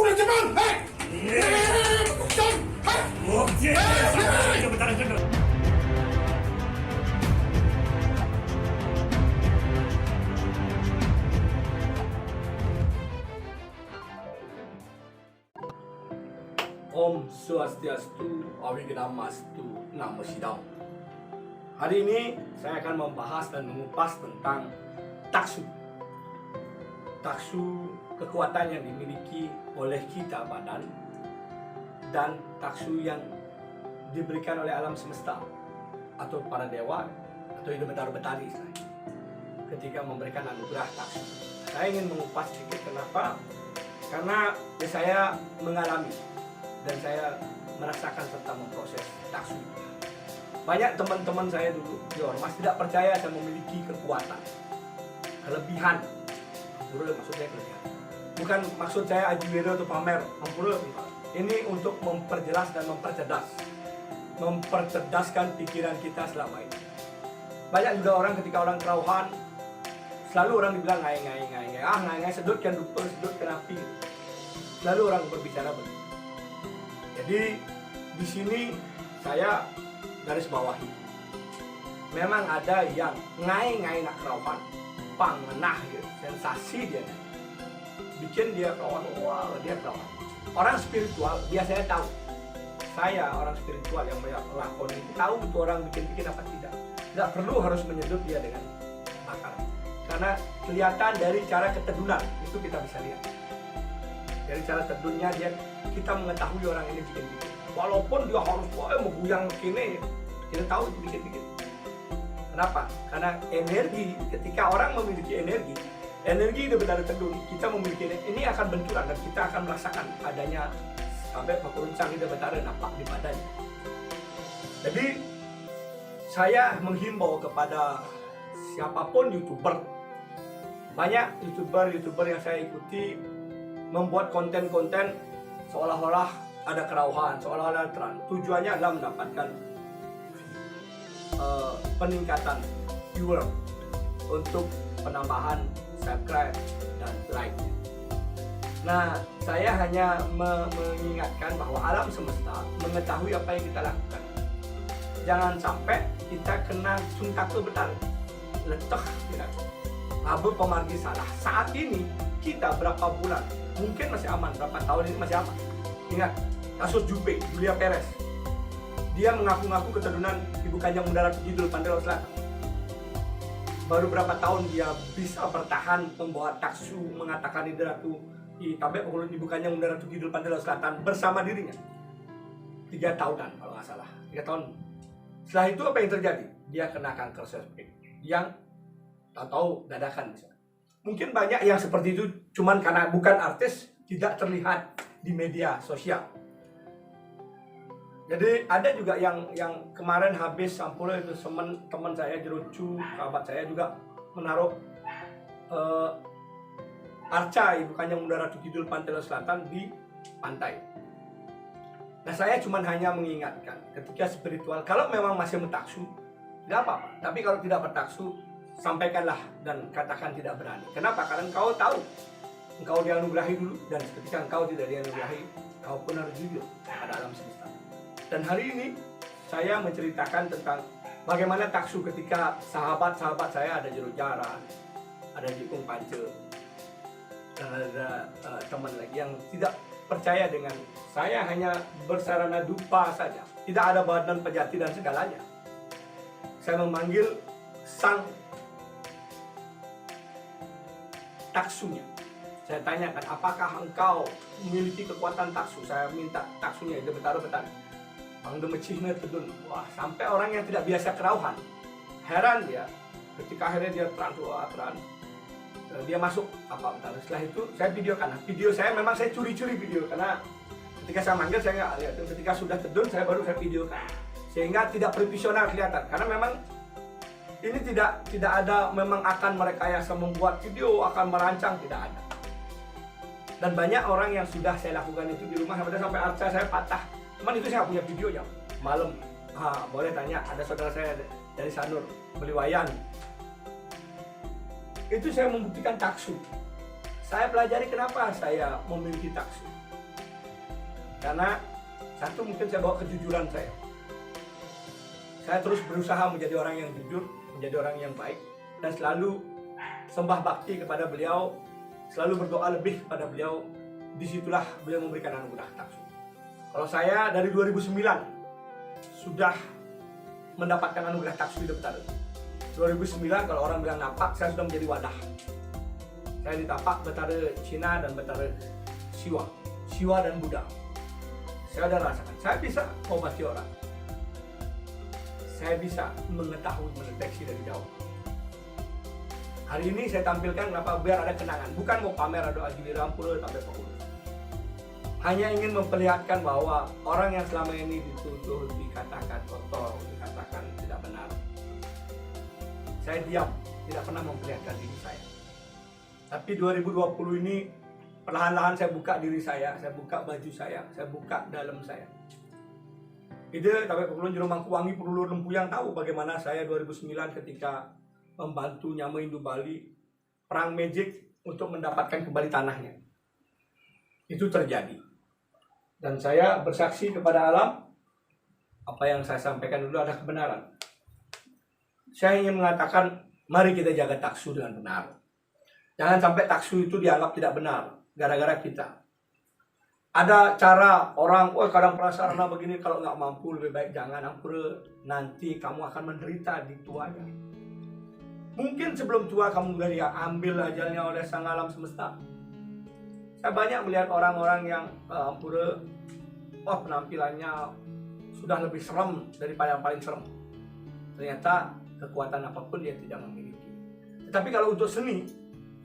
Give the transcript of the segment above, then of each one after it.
udah Jepang, hei! Jom, hei! Oke, bentar. Om Swastiastu, Awigedamastu, Namo Sidam. Hari ini saya akan membahas dan mengupas tentang taksu. Taksu kekuatan yang dimiliki oleh kita badan dan taksu yang diberikan oleh alam semesta atau para dewa atau Ida Betara Betari ketika memberikan anugerah taksu. Saya ingin mengupas sedikit kenapa? Karena saya mengalami dan saya merasakan serta memproses taksu. Banyak teman-teman saya dulu di Ormas tidak percaya saya memiliki kekuatan, kelebihan. Ampura maksud saya kelebihan. Bukan maksud saya ajiwero atau pamer. Ampura. Ini untuk memperjelas dan mempercerdaskan pikiran kita selama ini. Banyak juga orang ketika orang kerauhan selalu orang dibilang ngai sedut kan rupa, sedut kan api. Selalu orang berbicara begitu. Jadi di sini saya garis bawahi. Memang ada yang ngai nak kerauhan, pangenah gitu, sensasi dia. Bikin dia kerauhan, wah dia kerauhan. Orang spiritual biasanya tahu. Saya orang spiritual yang melakoni itu tahu itu orang bikin apa tidak. Tidak perlu harus menyedot dia dengan bakar. Karena kelihatan dari cara ketedunan itu kita bisa lihat. Dari cara tedunnya dia kita mengetahui orang ini bikin-bikin. Walaupun dia harus mengguyang kini, kita tahu itu bikin-bikin. Kenapa? Karena energi, ketika orang memiliki energi Ida Betara Tedun, kita memiliki ini akan benturan dan kita akan merasakan adanya sampai pakuruncang Ida Betara nampak di badannya. Jadi saya menghimbau kepada siapapun YouTuber, banyak YouTuber yang saya ikuti membuat konten-konten seolah-olah ada kerauhan, seolah-olah terang. Tujuannya adalah mendapatkan peningkatan viewer untuk penambahan subscribe dan like. Nah, saya hanya mengingatkan bahwa alam semesta mengetahui apa yang kita lakukan. Jangan sampai kita kena sungkak betal, leteh, tidak. Abu pemargi salah. Saat ini kita berapa bulan? Mungkin masih aman, berapa tahun ini masih aman. Ingat, kasus Julia Perez. Dia mengaku-ngaku keturunan Ibu Kanjeng Mundara Kidul Pantai Laut Selatan. Baru berapa tahun dia bisa bertahan membawa taksu mengatakan Idratu Itabe Pengulun Ibu Kanjeng Mundara Kidul Pantai Laut Selatan bersama dirinya. 3 tahunan kalau nggak salah. 3 tahun. Setelah itu apa yang terjadi? Dia kena kanker cervix yang tahu dadakan bisa. Mungkin banyak yang seperti itu cuman karena bukan artis tidak terlihat di media sosial. Jadi ada juga yang kemarin habis sampul itu teman saya jerucu, sahabat saya juga menaruh arca Ibu Kanjeng Mundara Kidul Pantai Laut Selatan di pantai. Nah saya cuman hanya mengingatkan ketika spiritual kalau memang masih mentaksu tidak apa-apa. Tapi kalau tidak bertaksu sampaikanlah dan katakan tidak berani. Kenapa? Karena engkau tahu engkau dianugerahi dulu dan ketika engkau tidak dianugerahi kau pun harus jujur pada alam semesta. Dan hari ini saya menceritakan tentang bagaimana taksu ketika sahabat-sahabat saya ada Jero Jaran, ada Jikung Pance, dan ada teman lagi yang tidak percaya dengan saya hanya bersarana dupa saja. Tidak ada badan pejati dan segalanya. Saya memanggil sang taksunya. Saya tanyakan, apakah engkau memiliki kekuatan taksu? Saya minta taksunya, Ida Betara Betari. Bang Demecihnya Tedun. Wah, sampai orang yang tidak biasa kerauhan. Heran dia. Ketika akhirnya dia terang. Dia masuk apa bentar. Setelah itu saya videokan. Video saya memang saya curi-curi video karena ketika saya manggil saya nggak lihat. Ketika sudah Tedun saya baru saya videokan. Sehingga tidak profesional kelihatan. Karena memang ini tidak ada memang akan merekayasa membuat video, akan merancang, tidak ada. Dan banyak orang yang sudah saya lakukan itu di rumah sampai arca saya patah. Cuman itu saya punya videonya. Malam, boleh tanya, ada saudara saya dari Sanur, beli wayan. Itu saya membuktikan taksu. Saya pelajari kenapa saya memiliki taksu. Karena satu, mungkin saya bawa kejujuran saya. Saya terus berusaha menjadi orang yang jujur, menjadi orang yang baik, dan selalu sembah bakti kepada beliau, selalu berdoa lebih kepada beliau. Disitulah beliau memberikan anugerah taksu. Kalau saya dari 2009 sudah mendapatkan anugerah taksu Ida Betara. 2009 kalau orang bilang napak, saya sudah menjadi wadah. Saya ditapak Betara Cina dan Betara Siwa dan Buddha. Saya sudah rasakan, saya bisa mengobati orang. Saya bisa mengetahui, mendeteksi dari jauh. Hari ini saya tampilkan kenapa, biar ada kenangan. Bukan mau pamer ada Aji Wirampura sampai Pakulu. Hanya ingin memperlihatkan bahwa orang yang selama ini dituduh, dikatakan kotor, dikatakan tidak benar. Saya diam, tidak pernah memperlihatkan diri saya. Tapi 2020 ini perlahan-lahan saya buka diri saya buka baju saya buka dalam saya. Ide sampai Pakulu Jero Mangkuwangi Perulur Lempuyang tahu bagaimana saya 2009 ketika membantu Nyama Indu Bali perang magic untuk mendapatkan kembali tanahnya. Itu terjadi. Dan saya bersaksi kepada alam, apa yang saya sampaikan dulu ada kebenaran. Saya ingin mengatakan, mari kita jaga taksu dengan benar. Jangan sampai taksu itu dianggap tidak benar, gara-gara kita. Ada cara orang, kadang prasarana begini, kalau nggak mampu lebih baik jangan, ampura, nanti kamu akan menderita di tuanya. Mungkin sebelum tua kamu sudah diambil ajalnya oleh sang alam semesta. Saya banyak melihat orang-orang yang ampura, penampilannya sudah lebih serem daripada yang paling serem. Ternyata kekuatan apapun dia tidak memiliki. Tetapi kalau untuk seni,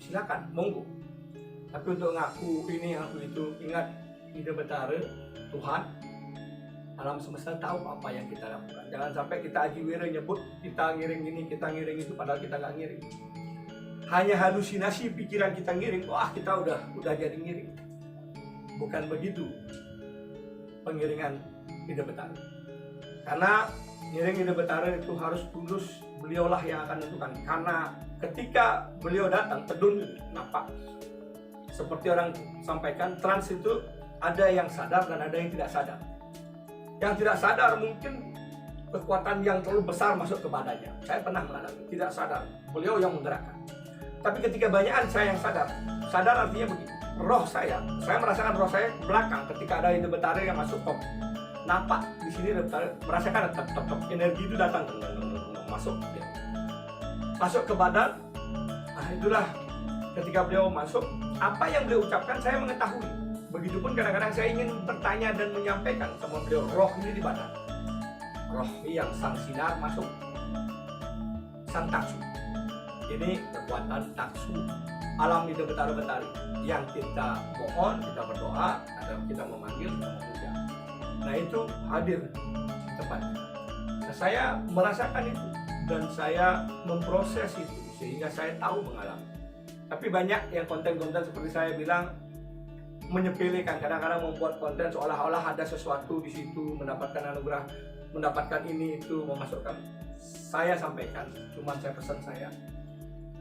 silakan, monggo. Tapi untuk ngaku ini, ngaku itu, ingat, Ida Betara, Tuhan, alam semesta tahu apa yang kita lakukan. Jangan sampai kita Aji Wira nyebut kita ngiring ini, kita ngiring itu, padahal kita nggak ngiring. Hanya halusinasi pikiran kita ngiring, kita udah jadi ngiring. Bukan begitu pengiringan Ida Betara. Karena ngiring Ida Betara itu harus tulus, beliaulah yang akan menentukan. Karena ketika beliau datang, tedun napak. Seperti orang sampaikan, trans itu ada yang sadar dan ada yang tidak sadar. Yang tidak sadar mungkin kekuatan yang terlalu besar masuk ke badannya. Saya pernah mengalami, tidak sadar. Beliau yang menggerakkan. Tapi ketika banyakan saya yang sadar artinya begini. Roh saya merasakan roh saya belakang ketika ada Ida Betara yang masuk top. Nampak di sini Ida Betara merasakan top energi itu datang masuk ya. Masuk ke badan. Nah, itulah ketika beliau masuk, apa yang beliau ucapkan saya mengetahui. Begitupun kadang-kadang saya ingin bertanya dan menyampaikan sama beliau, roh ini di badan. Roh yang sang sinar masuk. Sang taksu. Ini kekuatan taksu alam Ida Betara Betari yang kita mohon, kita berdoa, atau kita memanggil, kita memuja. Nah itu hadir di tempatnya. Nah, saya merasakan itu dan saya memproses itu sehingga saya tahu mengalami. Tapi banyak yang konten-konten seperti saya bilang menyepelekan, kadang-kadang membuat konten seolah-olah ada sesuatu di situ, mendapatkan anugerah, mendapatkan ini itu, memasukkan. Saya sampaikan, cuma saya pesan saya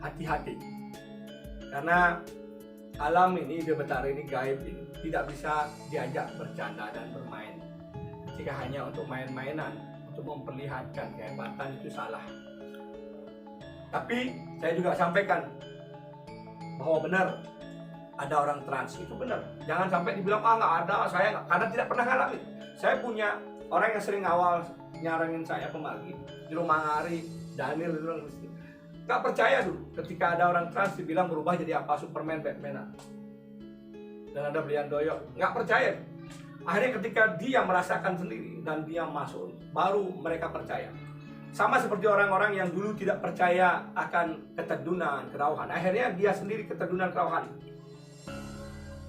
hati-hati, karena alam ini, Ida Betara ini, gaib ini tidak bisa diajak bercanda dan bermain. Jika hanya untuk main-mainan, untuk memperlihatkan kehebatan, itu salah. Tapi saya juga sampaikan bahwa benar ada orang trans, itu benar. Jangan sampai dibilang nggak ada, saya nggak, karena tidak pernah ngalamin. Saya punya orang yang sering awal nyarangin saya kembali di rumah Ngari, Daniel itu orang mesti nggak percaya dulu ketika ada orang trans dibilang berubah jadi apa, Superman, Batman, dan ada Brian Doyok, nggak percaya. Akhirnya ketika dia merasakan sendiri dan dia masuk, baru mereka percaya. Sama seperti orang-orang yang dulu tidak percaya akan ketedunan, kerauhan, akhirnya dia sendiri ketedunan, kerauhan,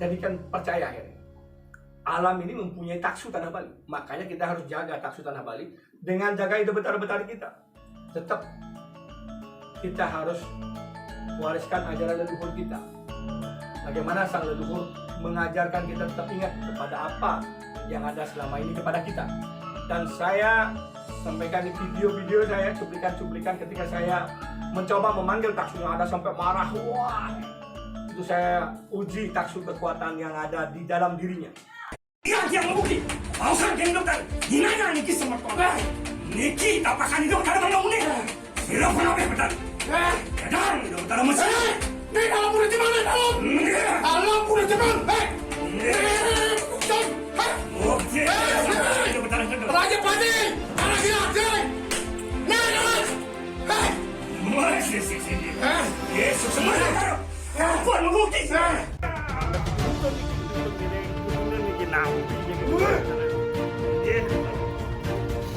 jadikan percaya. Akhirnya alam ini mempunyai taksu tanah Bali, makanya kita harus jaga taksu tanah Bali dengan jaga Ida Betara Betari kita. Tetap kita harus mewariskan ajaran leluhur kita. Bagaimana sang leluhur mengajarkan kita tetap ingat kepada apa yang ada selama ini kepada kita. Dan saya sampaikan di video-video saya, cuplikan-cuplikan ketika saya mencoba memanggil taksu yang ada sampai marah. Wah, itu saya uji taksu kekuatan yang ada di dalam dirinya. Yang yang bukti. Pausan yang dokter. Hinanya Niki sama kau. Niki tapakan dokter mana mune. Sila pun apa betul? Kadang dokter mesti. Nih dalam murid di mana dalam? Dalam murid di mana? John, Oke. Dokter. Raja Pati, anak gila, nah, Masih sini. Yesus semua. Buat membukti.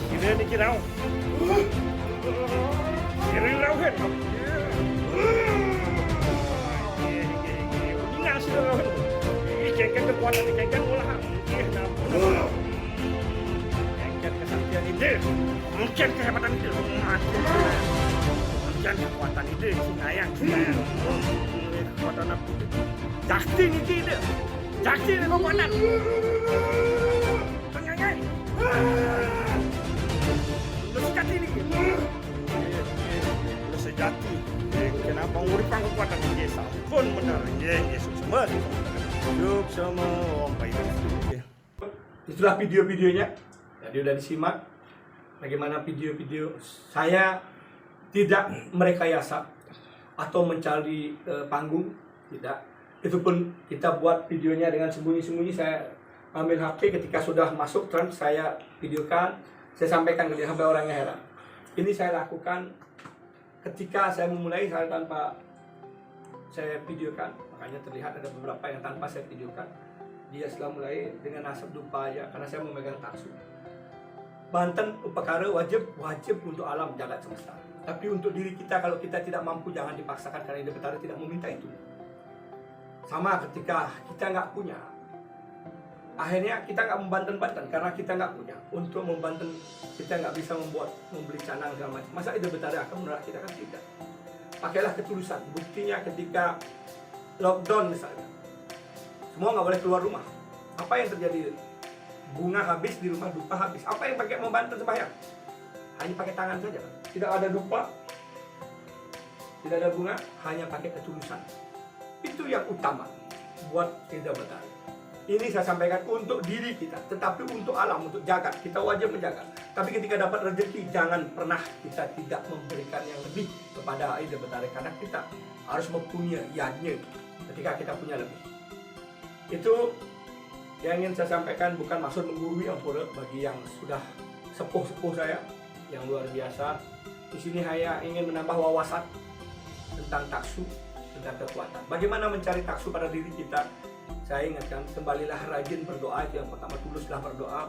Kita ni kira. Kira rau kan? Ingat sih rau. Ikan kekuatan ikan olah. Ikan kesaktian itu. Mungkin kehebatan itu. Mungkin kekuatan itu. Sinayang. Kekuatan apa? Jakti ni dia. Jakti ni kekuatan. Penyanyi. Lu sekat ini. Lu sejati. Kenapa nguripang kekuatan di desa? Pun benar. Yesus semua. Hidup sama orang baik. Itulah video-videonya. Jadi udah disimak bagaimana video-video saya tidak merekayasa atau mencari panggung, tidak. Itu pun kita buat videonya dengan sembunyi-sembunyi. Saya ambil HP ketika sudah masuk trans, saya videokan, saya sampaikan ke dia sampai orangnya heran. Ini saya lakukan ketika saya memulai, saya tanpa saya videokan, makanya terlihat ada beberapa yang tanpa saya videokan. Dia setelah mulai dengan asap dupa aja, karena saya memegang taksu. Banten perkara wajib untuk alam jagat semesta. Tapi untuk diri kita, kalau kita tidak mampu, jangan dipaksakan, karena Ida Betara tidak meminta itu. Sama ketika kita nggak punya, akhirnya kita nggak membanten-banten karena kita nggak punya. Untuk membanten kita nggak bisa membeli canang segala macam. Masa Ida Betara akan menolak kita? Kan tidak. Pakailah ketulusan. Buktinya ketika lockdown misalnya, semua nggak boleh keluar rumah. Apa yang terjadi? Bunga habis di rumah, dupa habis. Apa yang pakai membantu sembahyang? Hanya pakai tangan saja. Tidak ada dupa, tidak ada bunga, hanya pakai ketulusan. Itu yang utama buat Ida Betara. Ini saya sampaikan untuk diri kita, tetapi untuk alam, untuk jagat, kita wajib menjaga. Tapi ketika dapat rezeki, jangan pernah kita tidak memberikan yang lebih kepada Ida Betara, karena kita harus mempunyainya ketika kita punya lebih. Itu yang ingin saya sampaikan, bukan maksud menggurui ampura bagi yang sudah sepuh-sepuh saya yang luar biasa. Di sini saya ingin menambah wawasan tentang taksu, tentang kekuatan. Bagaimana mencari taksu pada diri kita? Saya ingatkan, kembalilah rajin berdoa. Itu yang pertama, tuluslah berdoa.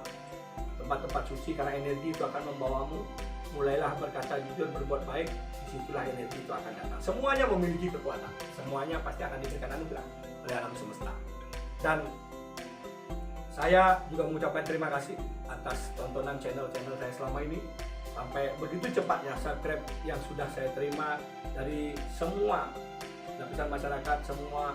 Tempat-tempat suci, karena energi itu akan membawamu. Mulailah berkata jujur, berbuat baik. Disitulah energi itu akan datang. Semuanya memiliki kekuatan. Semuanya pasti akan diberikan anugerah oleh alam semesta. Dan saya juga mengucapkan terima kasih atas tontonan channel-channel saya selama ini. Sampai begitu cepatnya subscribe yang sudah saya terima dari semua lapisan masyarakat, semua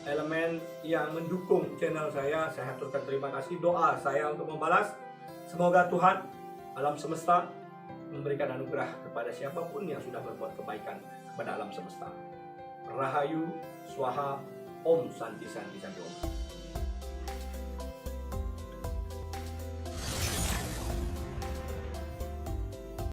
elemen yang mendukung channel saya haturkan terima kasih. Doa saya untuk membalas, semoga Tuhan alam semesta memberikan anugerah kepada siapapun yang sudah berbuat kebaikan kepada alam semesta. Rahayu, Swaha, Om Santi Santi Santi Om.